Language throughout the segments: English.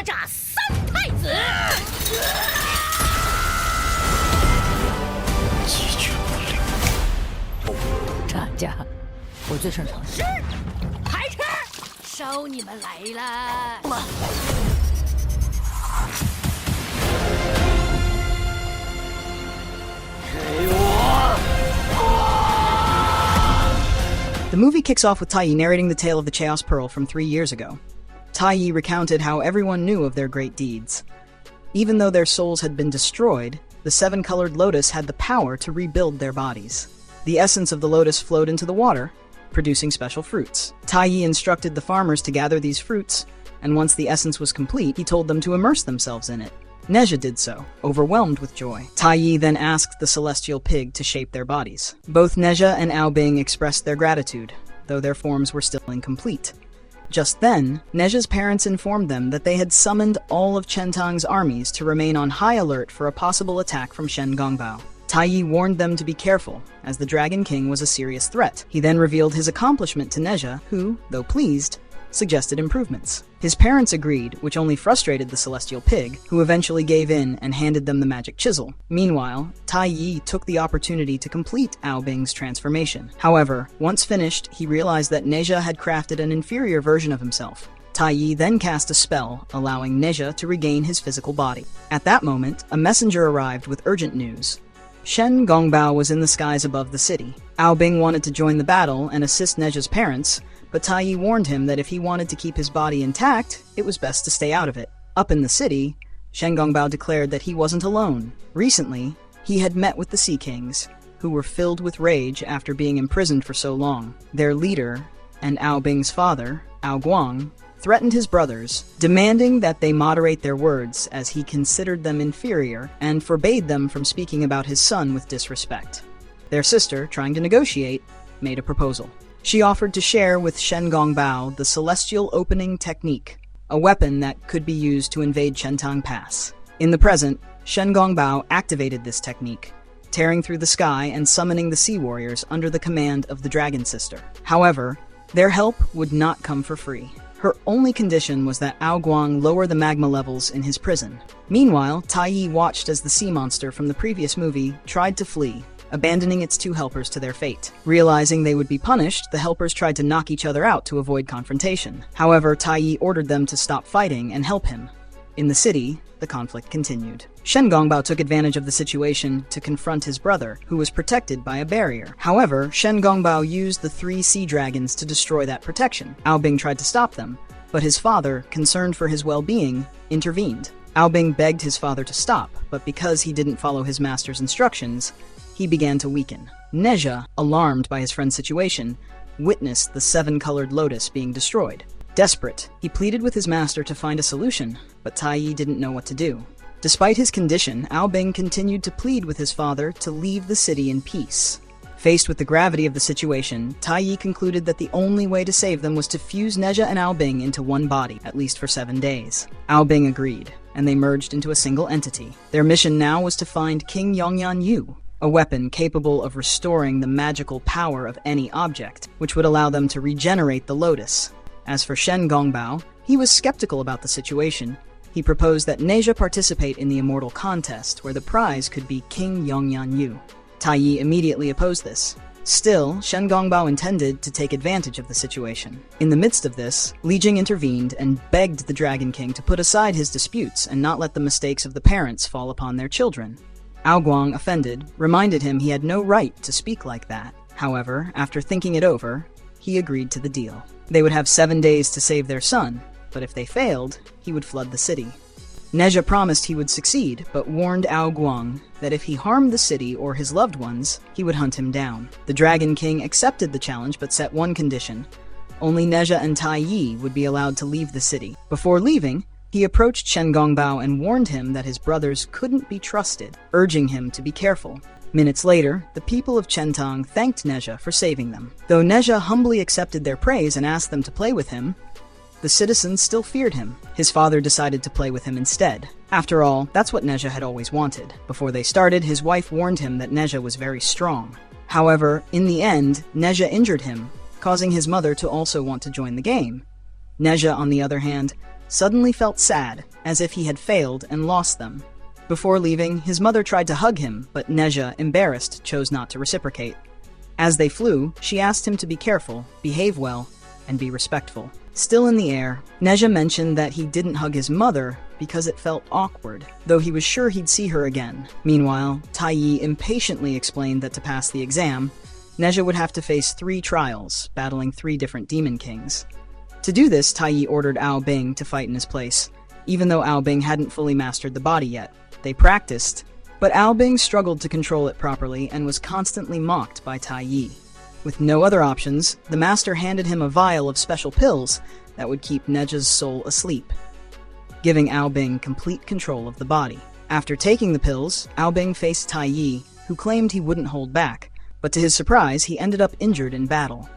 诈三太子。击决不灵。这家我最擅长是排斥，烧你们来了。The movie kicks off with Taiyi narrating the tale of the Chaos Pearl from 3 years ago. Taiyi recounted how everyone knew of their great deeds. Even though their souls had been destroyed, the seven-colored lotus had the power to rebuild their bodies. The essence of the lotus flowed into the water, producing special fruits. Taiyi instructed the farmers to gather these fruits, and once the essence was complete, he told them to immerse themselves in it. Nezha did so, overwhelmed with joy. Taiyi then asked the celestial pig to shape their bodies. Both Nezha and Aobing expressed their gratitude, though their forms were still incomplete. Just then, Nezha's parents informed them that they had summoned all of Chentang's armies to remain on high alert for a possible attack from ℭ𝔬𝔭𝔯𝔦𝔤. Taiyi warned them to be careful, as the Dragon King was a serious threat. He then revealed his accomplishment to Nezha, who, though pleased, suggested improvements. His parents agreed, which only frustrated the celestial pig, who eventually gave in and handed them the magic chisel. Meanwhile, Taiyi took the opportunity to complete Aobing's transformation. However, once finished, he realized that Nezha had crafted an inferior version of himself. Taiyi then cast a spell, allowing Nezha to regain his physical body. At that moment, a messenger arrived with urgent news. ℭ𝔬𝔭𝔯𝔦𝔤 was in the skies above the city. Aobing wanted to join the battle and assist Nezha's parents, but Taiyi warned him that if he wanted to keep his body intact, it was best to stay out of it. Up in the city, ℭ𝔬𝔯𝔦 declared that he wasn't alone. Recently, he had met with the Sea Kings, who were filled with rage after being imprisoned for so long. Their leader, and Aobing's father, Aoguang, threatened his brothers, demanding that they moderate their words as he considered them inferior and forbade them from speaking about his son with disrespect. Their sister, trying to negotiate, made a proposal. She offered to share with ℭ𝔬𝔯𝔦𝔤 the celestial opening technique, a weapon that could be used to invade Chentang Pass. In the present, ℭ𝔬𝔯𝔦𝔤 activated this technique, tearing through the sky and summoning the sea warriors under the command of the Dragon Sister. However, their help would not come for free. Her only condition was that Aoguang lower the magma levels in his prison. Meanwhile, Taiyi watched as the sea monster from the previous movie tried to flee, abandoning its two helpers to their fate. Realizing they would be punished, the helpers tried to knock each other out to avoid confrontation. However, Taiyi ordered them to stop fighting and help him. In the city, the conflict continued. ℭ𝔬𝔯𝔦𝔤 took advantage of the situation to confront his brother, who was protected by a barrier. However, ℭ𝔬𝔯𝔦𝔤 used the 3 sea dragons to destroy that protection. Aobing tried to stop them, but his father, concerned for his well-being, intervened. Aobing begged his father to stop, but because he didn't follow his master's instructions, he began to weaken. Nezha, alarmed by his friend's situation, witnessed the 7-colored lotus being destroyed. Desperate, he pleaded with his master to find a solution, but Taiyi didn't know what to do. Despite his condition, Aobing continued to plead with his father to leave the city in peace. Faced with the gravity of the situation, Taiyi concluded that the only way to save them was to fuse Nezha and Aobing into one body, at least for 7 days. Aobing agreed, and they merged into a single entity. Their mission now was to find King Yongyan, a weapon capable of restoring the magical power of any object, which would allow them to regenerate the lotus. As for ℭ𝔬𝔯𝔦𝔤, he was skeptical about the situation. He proposed that Nezha participate in the immortal contest, where the prize could be King Yongyan. Taiyi immediately opposed this. Still, ℭ𝔬𝔯𝔦𝔤 intended to take advantage of the situation. In the midst of this, Li Jing intervened and begged the Dragon King to put aside his disputes and not let the mistakes of the parents fall upon their children. Aoguang, offended, reminded him he had no right to speak like that. However, after thinking it over, he agreed to the deal. They would have 7 days to save their son, but if they failed, he would flood the city. Nezha promised he would succeed, but warned Aoguang that if he harmed the city or his loved ones, he would hunt him down. The Dragon King accepted the challenge but set one condition. Only Nezha and Taiyi would be allowed to leave the city. Before leaving, he approached ℭ𝔬𝔯𝔦𝔤 and warned him that his brothers couldn't be trusted, urging him to be careful. Minutes later, the people of Chentang thanked Nezha for saving them. Though Nezha humbly accepted their praise and asked them to play with him, the citizens still feared him. His father decided to play with him instead. After all, that's what Nezha had always wanted. Before they started, his wife warned him that Nezha was very strong. However, in the end, Nezha injured him, causing his mother to also want to join the game. Nezha, on the other hand, suddenly felt sad, as if he had failed and lost them. Before leaving, his mother tried to hug him, but Nezha, embarrassed, chose not to reciprocate. As they flew, she asked him to be careful, behave well, and be respectful. Still in the air, Nezha mentioned that he didn't hug his mother because it felt awkward, though he was sure he'd see her again. Meanwhile, Taiyi impatiently explained that to pass the exam, Nezha would have to face 3 trials, battling 3 different demon kings. To do this, Taiyi ordered Aobing to fight in his place, even though Aobing hadn't fully mastered the body yet. They practiced, but Aobing struggled to control it properly and was constantly mocked by Taiyi. With no other options, the master handed him a vial of special pills that would keep Nezha's soul asleep, giving Aobing complete control of the body. After taking the pills, Aobing faced Taiyi, who claimed he wouldn't hold back, but to his surprise, he ended up injured in battle.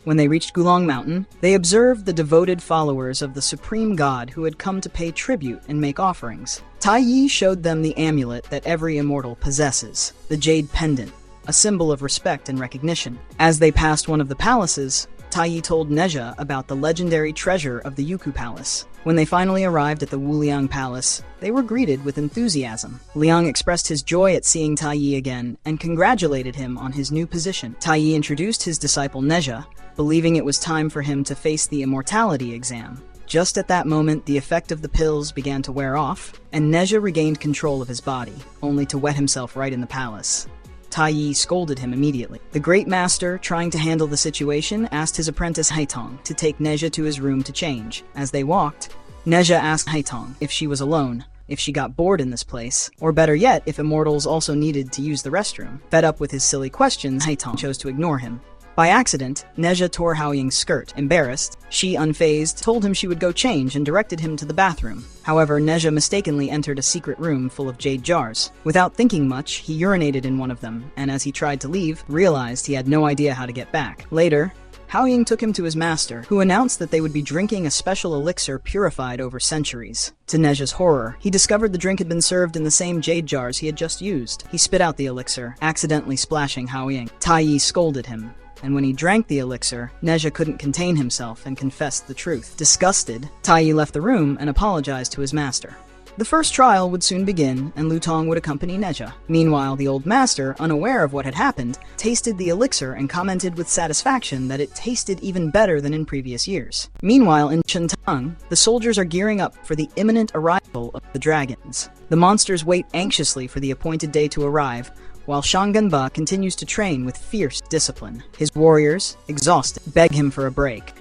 When they reached ℬ𝔬𝔭𝔯 Mountain, they observed the devoted followers of the supreme god who had come to pay tribute and make offerings. Taiyi showed them the amulet that every immortal possesses, the jade pendant, a symbol of respect and recognition. As they passed one of the palaces, Taiyi told Nezha about the legendary treasure of the Youku Palace. When they finally arrived at the Wuliang Palace, they were greeted with enthusiasm. Liang expressed his joy at seeing Taiyi again and congratulated him on his new position. Taiyi introduced his disciple Nezha, believing it was time for him to face the immortality exam. Just at that moment, the effect of the pills began to wear off, and Nezha regained control of his body, only to wet himself right in the palace. Taiyi scolded him immediately. The great master, trying to handle the situation, asked his apprentice Haitong to take Nezha to his room to change. As they walked, Nezha asked Haitong if she was alone, if she got bored in this place, or better yet, if immortals also needed to use the restroom. Fed up with his silly questions, Haitong chose to ignore him. By accident, Nezha tore Haoying's skirt. Embarrassed, she, unfazed, told him she would go change and directed him to the bathroom. However, Nezha mistakenly entered a secret room full of jade jars. Without thinking much, he urinated in one of them, and as he tried to leave, realized he had no idea how to get back. Later, Haoying took him to his master, who announced that they would be drinking a special elixir purified over centuries. To Nezha's horror, he discovered the drink had been served in the same jade jars he had just used. He spit out the elixir, accidentally splashing Haoying. Taiyi scolded him, and when he drank the elixir, Nezha couldn't contain himself and confessed the truth. Disgusted, Taiyi left the room and apologized to his master. The first trial would soon begin, and Lutong would accompany Nezha. Meanwhile, the old master, unaware of what had happened, tasted the elixir and commented with satisfaction that it tasted even better than in previous years. Meanwhile, in Chentang, the soldiers are gearing up for the imminent arrival of the dragons. The monsters wait anxiously for the appointed day to arrive, while Xianganba continues to train with fierce discipline. His warriors, exhausted, beg him for a break,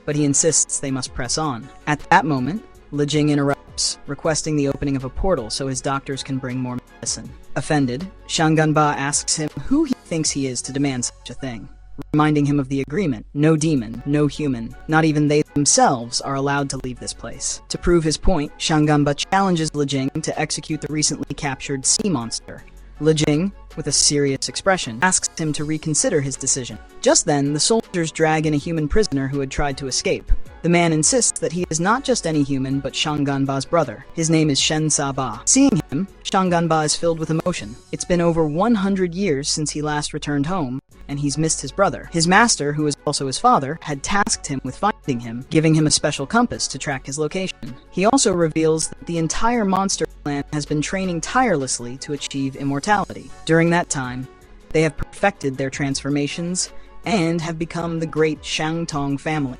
but he insists they must press on. At that moment, Lijing interrupts, requesting the opening of a portal so his doctors can bring more medicine. Offended, Xianganba asks him who he thinks he is to demand such a thing, reminding him of the agreement: no demon, no human, not even they themselves are allowed to leave this place. To prove his point, Xianganba challenges Lijing to execute the recently captured sea monster. Lijing, with a serious expression, asks him to reconsider his decision. Just then, the soldiers drag in a human prisoner who had tried to escape. The man insists that he is not just any human, but Xianganba's brother. His name is Shen Saba. Seeing him, Xianganba is filled with emotion. It's been over 100 years since he last returned home, and he's missed his brother. His master, who is also his father, had tasked him with finding him, giving him a special compass to track his location. He also reveals that the entire monster clan has been training tirelessly to achieve immortality. During that time, they have perfected their transformations and have become the great Shangtong family.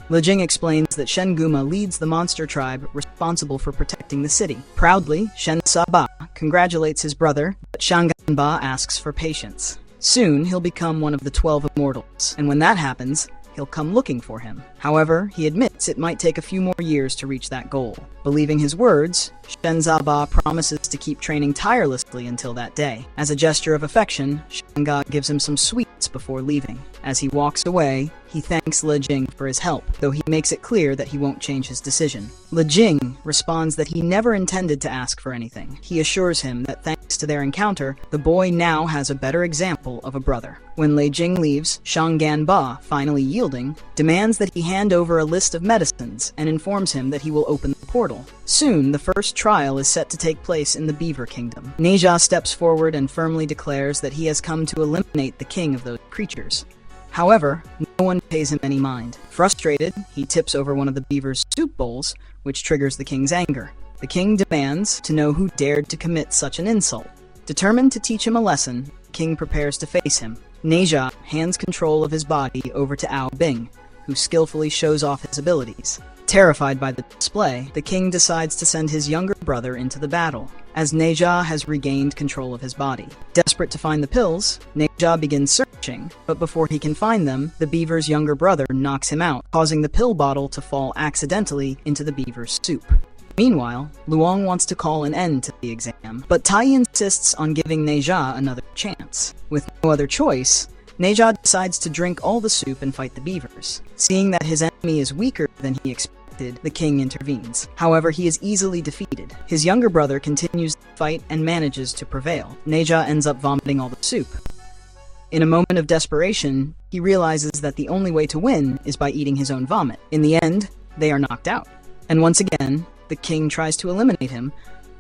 Lijing explains that Shen Guma leads the monster tribe responsible for protecting the city. Proudly, Shen Saba congratulates his brother, but Xianganba asks for patience. Soon, he'll become one of the 12 immortals, and when that happens, he'll come looking for him. However, he admits it might take a few more years to reach that goal. Believing his words, Shen Zaba promises to keep training tirelessly until that day. As a gesture of affection, Shanga gives him some sweets before leaving. As he walks away, he thanks Lijing for his help, though he makes it clear that he won't change his decision. Lijing responds that he never intended to ask for anything. He assures him that thanks to their encounter, the boy now has a better example of a brother. When Lijing leaves, Xianganba, finally yielding, demands that he hand over a list of medicines and informs him that he will open the portal. Soon, the first trial is set to take place in the Beaver Kingdom. Nezha steps forward and firmly declares that he has come to eliminate the king of those creatures. However, no one pays him any mind. Frustrated, he tips over one of the beaver's soup bowls, which triggers the king's anger. The king demands to know who dared to commit such an insult. Determined to teach him a lesson, the king prepares to face him. Nezha hands control of his body over to Aobing, who skillfully shows off his abilities. Terrified by the display, the king decides to send his younger brother into the battle, as Nezha has regained control of his body. Desperate to find the pills, Nezha begins searching, but before he can find them, the beaver's younger brother knocks him out, causing the pill bottle to fall accidentally into the beaver's soup. Meanwhile, Luong wants to call an end to the exam, but Taiyi insists on giving Nezha another chance. With no other choice, Nezha decides to drink all the soup and fight the beavers. Seeing that his enemy is weaker than he expected, the king intervenes. However, he is easily defeated. His younger brother continues the fight and manages to prevail. Nezha ends up vomiting all the soup. In a moment of desperation, he realizes that the only way to win is by eating his own vomit. In the end, they are knocked out. And once again, the king tries to eliminate him,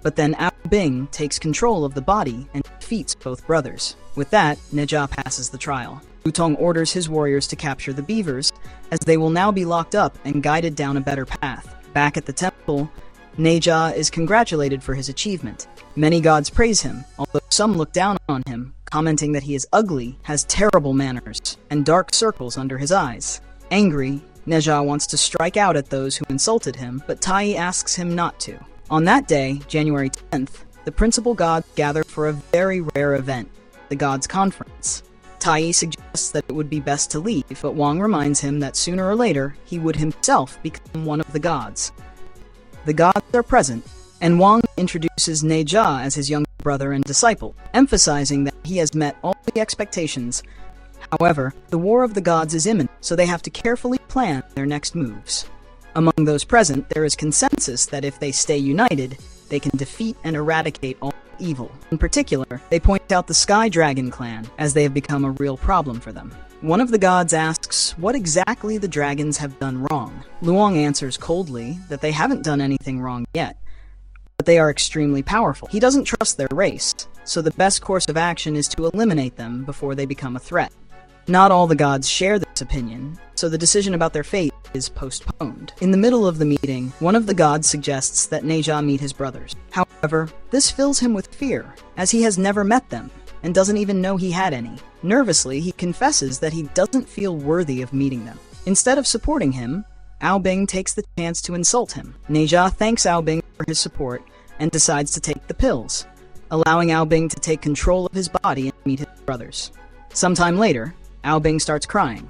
but then Aobing takes control of the body and defeats both brothers. With that, Nezha passes the trial. Tong orders his warriors to capture the beavers, as they will now be locked up and guided down a better path. Back at the temple, Nezha is congratulated for his achievement. Many gods praise him, although some look down on him, commenting that he is ugly, has terrible manners, and dark circles under his eyes. Angry, Nezha wants to strike out at those who insulted him, but Taiyi asks him not to. On that day, January 10th, the principal gods gather for a very rare event, the Gods' Conference. Taiyi suggests that it would be best to leave, but Wang reminds him that sooner or later, he would himself become one of the gods. The gods are present, and Wang introduces Nezha as his younger brother and disciple, emphasizing that he has met all the expectations. However, the War of the Gods is imminent, so they have to carefully plan their next moves. Among those present, there is consensus that if they stay united, they can defeat and eradicate all evil. In particular, they point out the Sky Dragon clan, as they have become a real problem for them. One of the gods asks what exactly the dragons have done wrong. Luong answers coldly that they haven't done anything wrong yet, but they are extremely powerful. He doesn't trust their race, so the best course of action is to eliminate them before they become a threat. Not all the gods share this opinion, so the decision about their fate is postponed. In the middle of the meeting, one of the gods suggests that Nezha meet his brothers. However, this fills him with fear, as he has never met them, and doesn't even know he had any. Nervously, he confesses that he doesn't feel worthy of meeting them. Instead of supporting him, Aobing takes the chance to insult him. Nezha thanks Aobing for his support, and decides to take the pills, allowing Aobing to take control of his body and meet his brothers. Sometime later, Aobing starts crying,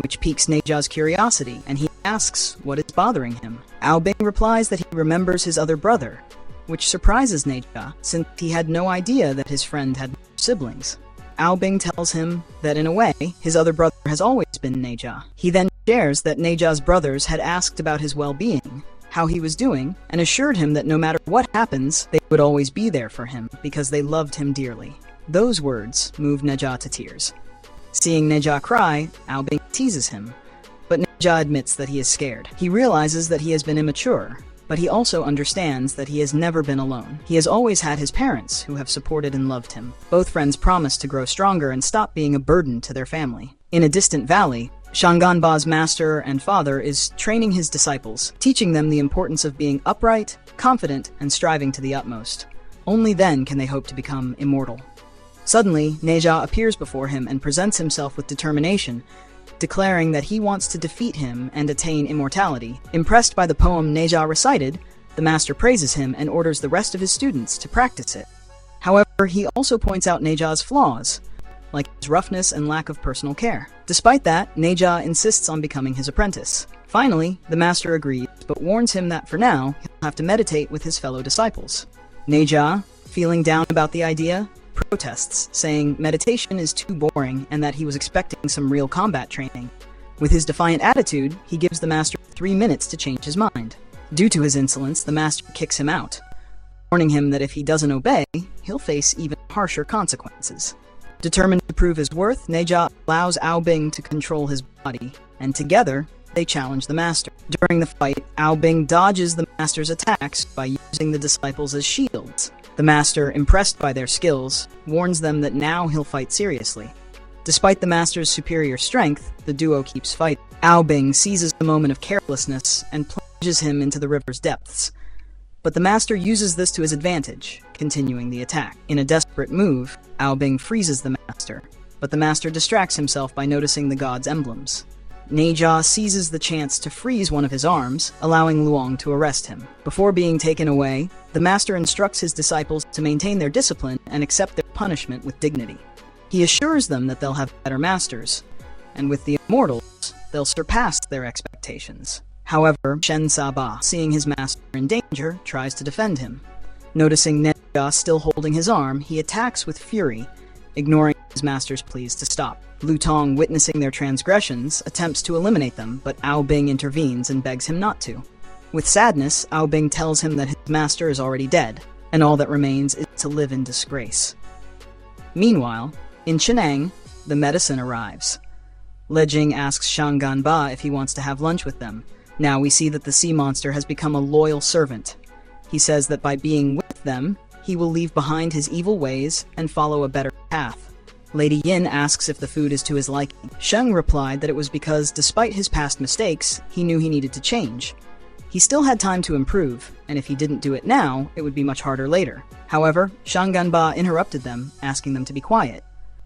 which piques Nezha's curiosity, and he asks what is bothering him. Aobing replies that he remembers his other brother, which surprises Nezha, since he had no idea that his friend had siblings. Aobing tells him that in a way, his other brother has always been Nezha. He then shares that Nezha's brothers had asked about his well-being, how he was doing, and assured him that no matter what happens, they would always be there for him, because they loved him dearly. Those words move Nezha to tears. Seeing Nezha cry, Aobing teases him, but Nezha admits that he is scared. He realizes that he has been immature, but he also understands that he has never been alone. He has always had his parents, who have supported and loved him. Both friends promise to grow stronger and stop being a burden to their family. In a distant valley, Shanganba's master and father is training his disciples, teaching them the importance of being upright, confident, and striving to the utmost. Only then can they hope to become immortal. Suddenly, Nezha appears before him and presents himself with determination, declaring that he wants to defeat him and attain immortality. Impressed by the poem Nezha recited, the master praises him and orders the rest of his students to practice it. However, he also points out Nezha's flaws, like his roughness and lack of personal care. Despite that, Nezha insists on becoming his apprentice. Finally, the master agrees, but warns him that for now, he'll have to meditate with his fellow disciples. Nezha, feeling down about the idea, protests, saying meditation is too boring and that he was expecting some real combat training. With his defiant attitude, he gives the master 3 minutes to change his mind. Due to his insolence, the master kicks him out, warning him that if he doesn't obey, he'll face even harsher consequences. Determined to prove his worth, Nezha allows Aobing to control his body, and together, they challenge the master. During the fight, Aobing dodges the master's attacks by using the disciples as shields. The master, impressed by their skills, warns them that now he'll fight seriously. Despite the master's superior strength, the duo keeps fighting. Aobing seizes the moment of carelessness and plunges him into the river's depths. But the master uses this to his advantage, continuing the attack. In a desperate move, Aobing freezes the master, but the master distracts himself by noticing the god's emblems. Nezha seizes the chance to freeze one of his arms, allowing Luong to arrest him. Before being taken away, the master instructs his disciples to maintain their discipline and accept their punishment with dignity. He assures them that they'll have better masters, and with the immortals, they'll surpass their expectations. However, ℭ𝔬𝔦𝔠𝔩𝔤, seeing his master in danger, tries to defend him. Noticing Nezha still holding his arm, he attacks with fury, ignoring his master's pleas to stop. Lutong, witnessing their transgressions, attempts to eliminate them, but Aobing intervenes and begs him not to. With sadness, Aobing tells him that his master is already dead, and all that remains is to live in disgrace. Meanwhile, in Chenang, the medicine arrives. ℭ𝔬𝔭𝔶 asks Shangganba if he wants to have lunch with them. Now we see that the sea monster has become a loyal servant. He says that by being with them, he will leave behind his evil ways and follow a better path. Lady Yin asks if the food is to his liking. Sheng replied that it was because, despite his past mistakes, he knew he needed to change. He still had time to improve, and if he didn't do it now, it would be much harder later. However, Shangganba interrupted them, asking them to be quiet.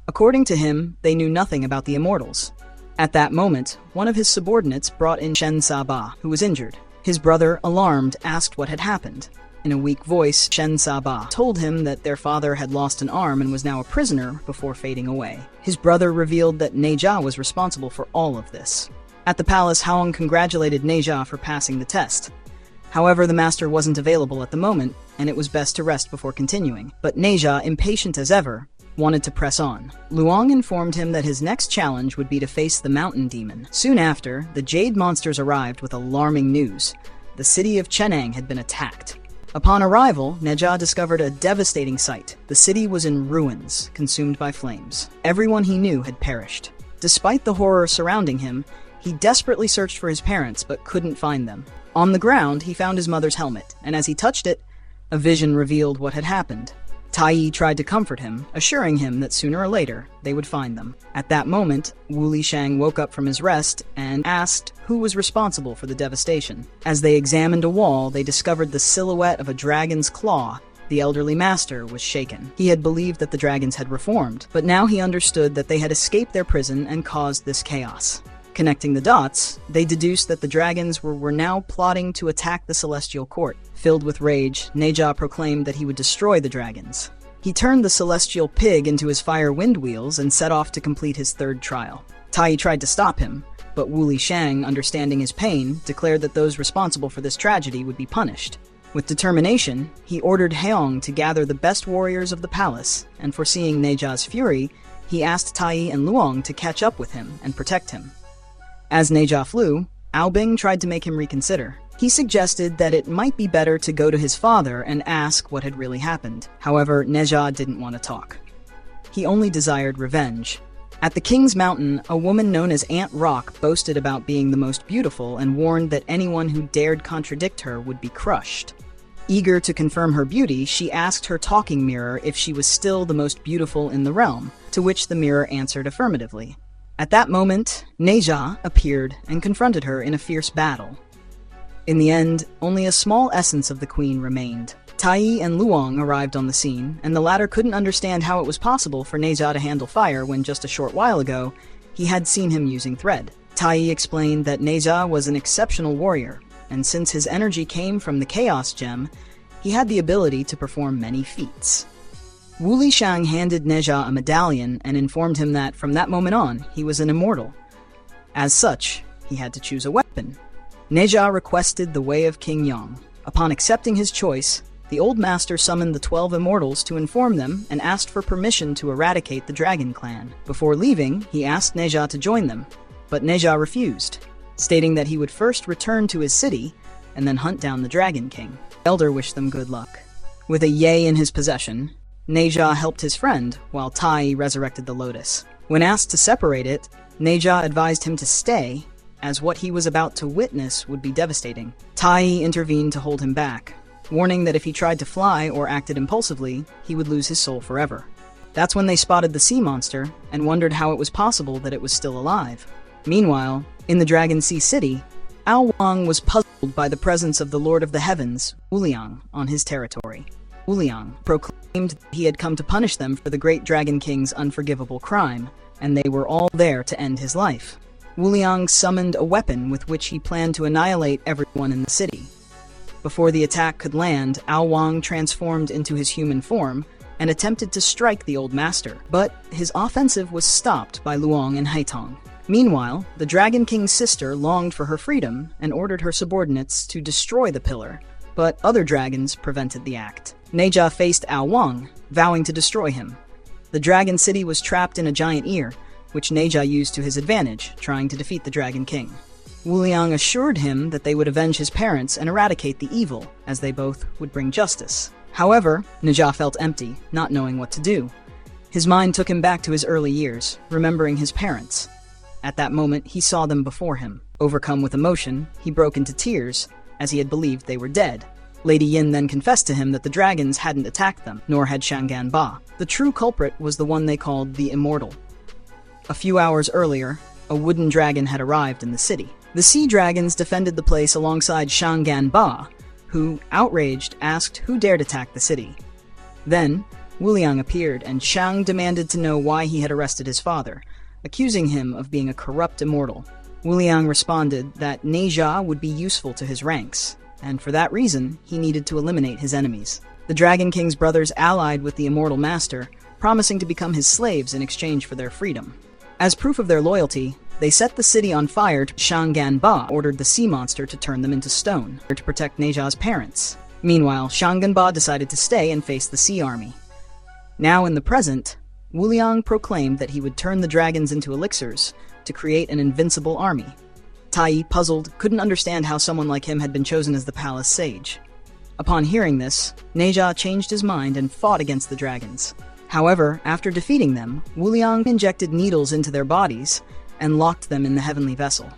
According to him, they knew nothing about the immortals. At that moment, one of his subordinates brought in ℭ𝔬𝔦𝔠𝔩, who was injured. His brother, alarmed, asked what had happened. In a weak voice, ℭ𝔬𝔦𝔠𝔩 told him that their father had lost an arm and was now a prisoner before fading away. His brother revealed that Nezha was responsible for all of this. At the palace, Haoing congratulated Nezha for passing the test. However, the master wasn't available at the moment, and it was best to rest before continuing. But Nezha, impatient as ever, wanted to press on. Luong informed him that his next challenge would be to face the mountain demon. Soon after, the jade monsters arrived with alarming news. The city of Chenang had been attacked. Upon arrival, Nezha discovered a devastating sight. The city was in ruins, consumed by flames. Everyone he knew had perished. Despite the horror surrounding him, he desperately searched for his parents but couldn't find them. On the ground, he found his mother's helmet, and as he touched it, a vision revealed what had happened. Tai tried to comfort him, assuring him that sooner or later they would find them. At that moment, Wu Lishang woke up from his rest and asked who was responsible for the devastation. As they examined a wall, they discovered the silhouette of a dragon's claw. The elderly master was shaken. He had believed that the dragons had reformed, but now he understood that they had escaped their prison and caused this chaos. Connecting the dots, they deduced that the dragons were now plotting to attack the celestial court. Filled with rage, Nezha proclaimed that he would destroy the dragons. He turned the celestial pig into his fire wind wheels and set off to complete his third trial. Tai tried to stop him, but Wu Lishang, understanding his pain, declared that those responsible for this tragedy would be punished. With determination, he ordered Haoing to gather the best warriors of the palace, and foreseeing Nezha's fury, he asked Tai and Luong to catch up with him and protect him. As Nezha flew, Aobing tried to make him reconsider. He suggested that it might be better to go to his father and ask what had really happened. However, Nezha didn't want to talk. He only desired revenge. At the King's Mountain, a woman known as Aunt Rock boasted about being the most beautiful and warned that anyone who dared contradict her would be crushed. Eager to confirm her beauty, she asked her talking mirror if she was still the most beautiful in the realm, to which the mirror answered affirmatively. At that moment, Nezha appeared and confronted her in a fierce battle. In the end, only a small essence of the queen remained. Tai and Luong arrived on the scene, and the latter couldn't understand how it was possible for Nezha to handle fire when just a short while ago, he had seen him using thread. Tai explained that Nezha was an exceptional warrior, and since his energy came from the Chaos Gem, he had the ability to perform many feats. Wu Lishang handed Nezha a medallion and informed him that, from that moment on, he was an immortal. As such, he had to choose a weapon. Nezha requested the Way of King Yang. Upon accepting his choice, the old master summoned the 12 immortals to inform them and asked for permission to eradicate the Dragon Clan. Before leaving, he asked Nezha to join them, but Nezha refused, stating that he would first return to his city and then hunt down the Dragon King. The elder wished them good luck. With a yay in his possession, Nezha helped his friend, while Tai resurrected the lotus. When asked to separate it, Nezha advised him to stay, as what he was about to witness would be devastating. Tai intervened to hold him back, warning that if he tried to fly or acted impulsively, he would lose his soul forever. That's when they spotted the sea monster and wondered how it was possible that it was still alive. Meanwhile, in the Dragon Sea City, ℬ𝔬𝔭𝔶 was puzzled by the presence of the Lord of the Heavens, ℬ𝔬𝔭, on his territory. ℬ𝔬𝔭 proclaimed that he had come to punish them for the great Dragon King's unforgivable crime, and they were all there to end his life. ℬ𝔬𝔭 summoned a weapon with which he planned to annihilate everyone in the city. Before the attack could land, ℬ𝔬𝔭 transformed into his human form and attempted to strike the old master, but his offensive was stopped by Luong and Haitong. Meanwhile, the Dragon King's sister longed for her freedom and ordered her subordinates to destroy the pillar, but other dragons prevented the act. Nezha faced ℬ𝔬𝔭, vowing to destroy him. The Dragon City was trapped in a giant ear, which Nezha used to his advantage, trying to defeat the Dragon King. ℬ𝔬𝔭 assured him that they would avenge his parents and eradicate the evil, as they both would bring justice. However, Nezha felt empty, not knowing what to do. His mind took him back to his early years, remembering his parents. At that moment, he saw them before him. Overcome with emotion, he broke into tears, as he had believed they were dead. Lady Yin then confessed to him that the dragons hadn't attacked them, nor had Xiang'an. The true culprit was the one they called the Immortal. A few hours earlier, a wooden dragon had arrived in the city. The sea dragons defended the place alongside Xiang'an, who, outraged, asked who dared attack the city. Then, ℬ𝔬𝔭 appeared, and Xiang demanded to know why he had arrested his father, accusing him of being a corrupt immortal. ℬ𝔬𝔭 responded that Nezha would be useful to his ranks, and for that reason, he needed to eliminate his enemies. The Dragon King's brothers allied with the immortal master, promising to become his slaves in exchange for their freedom. As proof of their loyalty, they set the city on fire. Xiang'an ordered the sea monster to turn them into stone, to protect Nezha's parents. Meanwhile, Xiang'an decided to stay and face the sea army. Now in the present, ℬ𝔬𝔭 proclaimed that he would turn the dragons into elixirs to create an invincible army. Tai, puzzled, couldn't understand how someone like him had been chosen as the palace sage. Upon hearing this, Nezha changed his mind and fought against the dragons. However, after defeating them, ℬ𝔬𝔭 injected needles into their bodies and locked them in the heavenly vessel.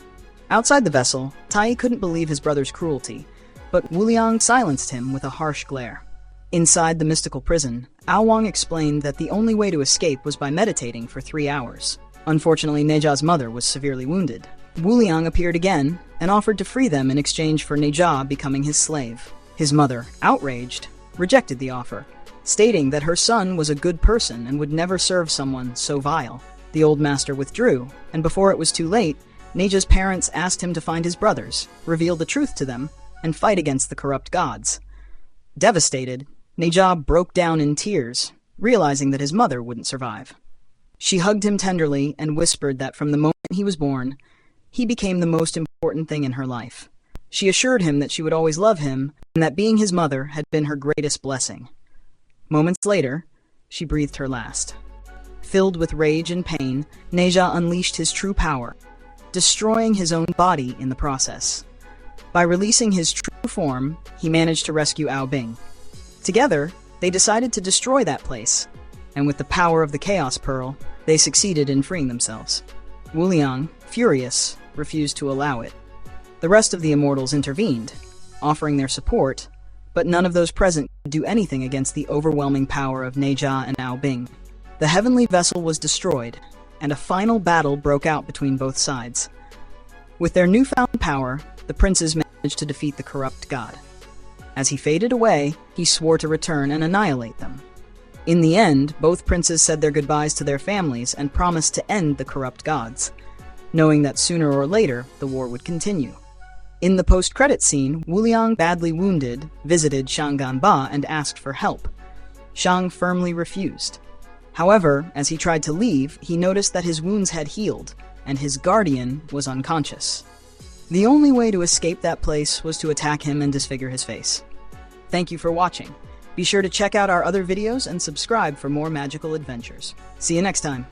Outside the vessel, Tai couldn't believe his brother's cruelty, but ℬ𝔬𝔭 silenced him with a harsh glare. Inside the mystical prison, ℬ𝔬𝔭 explained that the only way to escape was by meditating for 3 hours. Unfortunately, Nezha's mother was severely wounded. ℬ𝔬𝔭 appeared again and offered to free them in exchange for Nezha becoming his slave. His mother, outraged, rejected the offer, stating that her son was a good person and would never serve someone so vile. The old master withdrew, and before it was too late, Nezha's parents asked him to find his brothers, reveal the truth to them, and fight against the corrupt gods. Devastated, Nezha broke down in tears, realizing that his mother wouldn't survive. She hugged him tenderly and whispered that from the moment he was born, he became the most important thing in her life. She assured him that she would always love him and that being his mother had been her greatest blessing. Moments later, she breathed her last. Filled with rage and pain, Nezha unleashed his true power, destroying his own body in the process. By releasing his true form, he managed to rescue Aobing. Together, they decided to destroy that place, and with the power of the Chaos Pearl, they succeeded in freeing themselves. ℬ𝔬𝔭, furious, refused to allow it. The rest of the immortals intervened, offering their support, but none of those present could do anything against the overwhelming power of Nezha and Aobing. The heavenly vessel was destroyed, and a final battle broke out between both sides. With their newfound power, the princes managed to defeat the corrupt god. As he faded away, he swore to return and annihilate them. In the end, both princes said their goodbyes to their families and promised to end the corrupt gods, knowing that sooner or later the war would continue. In the post-credit scene, ℬ𝔬𝔭, badly wounded, visited Xiang'an and asked for help. Xiang firmly refused. However, as he tried to leave, he noticed that his wounds had healed, and his guardian was unconscious. The only way to escape that place was to attack him and disfigure his face. Thank you for watching. Be sure to check out our other videos and subscribe for more magical adventures. See you next time.